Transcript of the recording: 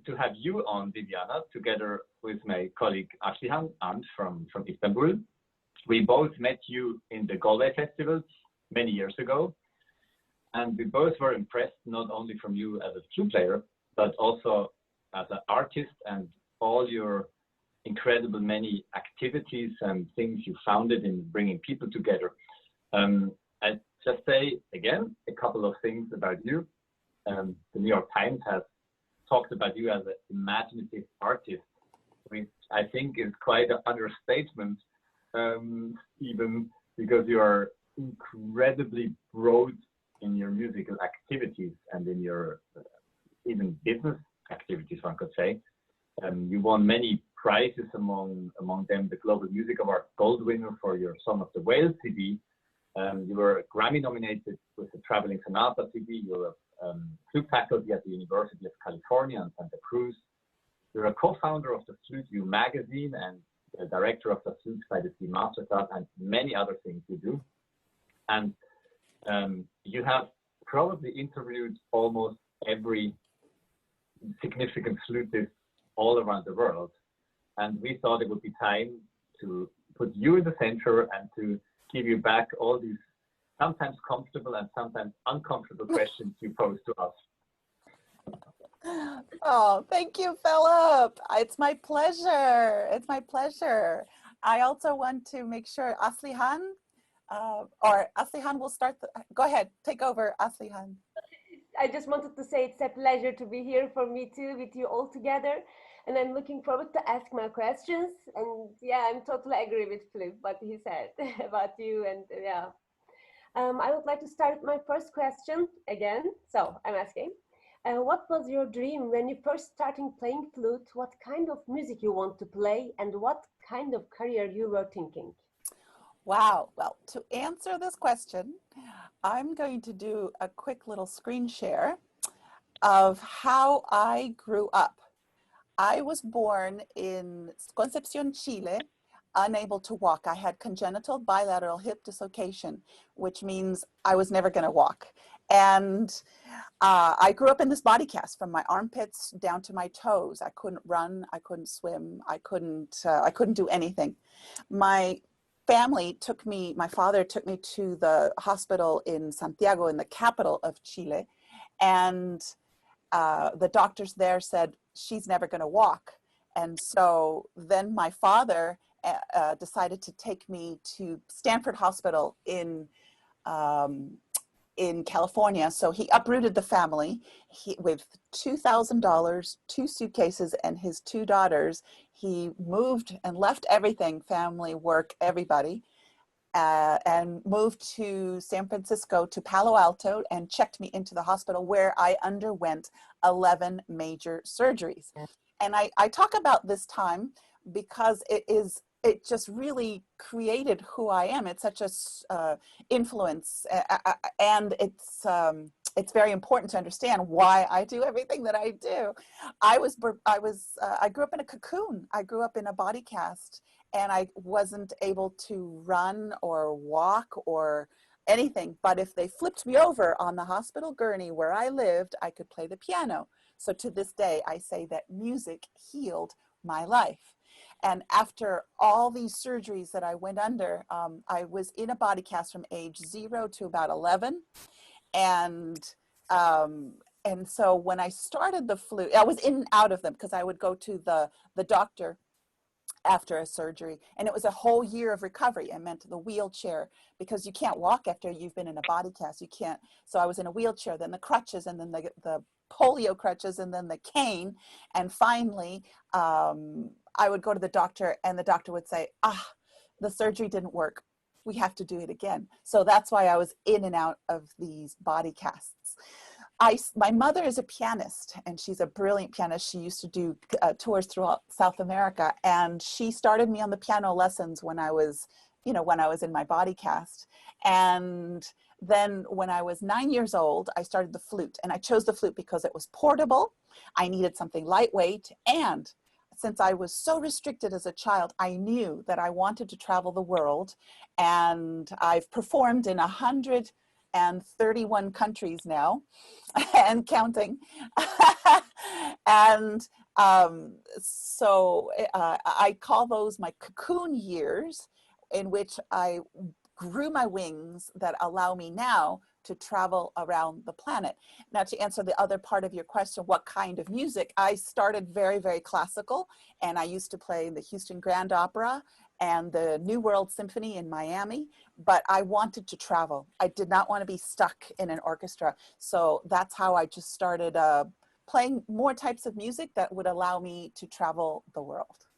to have you on, Viviana, together with my colleague Aslihan and from Istanbul. We both met you in the Galway Festival many years ago, and we both were impressed not only from you as a flute player, but also as an artist and all your incredible many activities and things you founded in bringing people together. I just say again a couple of things about you. The New York Times has talked about you as an imaginative artist, which I think is quite an understatement, even because you are incredibly broad in your musical activities and in your even business activities, one could say. You won many prizes, among them the Global Music Award Gold winner for your Song of the Whale CD. You were Grammy nominated with the Traveling Sonata CD. You were flute faculty at the University of California in Santa Cruz. You're a co-founder of the Flute View magazine and the director of the Flute by the Sea Masterclass and many other things you do. And you have probably interviewed almost every significant flutist all around the world. And we thought it would be time to put you in the center and to give you back all these sometimes comfortable and sometimes uncomfortable questions you pose to us. Oh, thank you, Philipp. It's my pleasure. It's my pleasure. I also want to make sure Aslihan, or Aslihan will start. Go ahead, take over, Aslihan. I just wanted to say it's a pleasure to be here for me too, with you all together. And I'm looking forward to ask my questions. And yeah, I'm totally agree with Philipp, what he said about you. And yeah, I would like to start my first question again. So I'm asking, what was your dream when you first started playing flute? What kind of music you want to play and what kind of career you were thinking? Wow. Well, to answer this question, I'm going to do a quick little screen share of how I grew up. I was born in Concepcion, Chile, unable to walk. I had congenital bilateral hip dislocation, which means I was never going to walk. And I grew up in this body cast from my armpits down to my toes. I couldn't run, I couldn't swim, I couldn't do anything. My family took me, my father took me to the hospital in Santiago, in the capital of Chile, and the doctors there said, she's never going to walk. And so then my father decided to take me to Stanford Hospital in California. So he uprooted the family with $2,000, 2 suitcases, and his 2 daughters. He moved and left everything, family, work, everybody, and moved to San Francisco, to Palo Alto, and checked me into the hospital where I underwent 11 major surgeries. And I talk about this time because it just really created who I am. It's such a influence, and it's very important to understand why I do everything that I do. I grew up in a cocoon. I grew up in a body cast, and I wasn't able to run or walk or anything. But if they flipped me over on the hospital gurney where I lived, I could play the piano. So to this day, I say that music healed my life. And after all these surgeries that I went under, I was in a body cast from age 0 to about 11. And so when I started the flute, I was in and out of them because I would go to the doctor after a surgery, and it was a whole year of recovery. I meant the wheelchair, because you can't walk after you've been in a body cast. You can't. So I was in a wheelchair, then the crutches, and then the polio crutches, and then the cane. And finally, I would go to the doctor, and the doctor would say, the surgery didn't work. We have to do it again. So that's why I was in and out of these body casts. My mother is a pianist, and she's a brilliant pianist. She used to do tours throughout South America, and she started me on the piano lessons when I was in my body cast. And then when I was 9 years old, I started the flute, and I chose the flute because it was portable. I needed something lightweight, and since I was so restricted as a child, I knew that I wanted to travel the world, and I've performed in 100 and 31 countries now and counting. And so I call those my cocoon years, in which I grew my wings that allow me now to travel around the planet. Now, to answer the other part of your question, what kind of music? I started very, very classical, and I used to play the Houston Grand Opera and the New World Symphony in Miami, but I wanted to travel. I did not want to be stuck in an orchestra. So that's how I just started playing more types of music that would allow me to travel the world.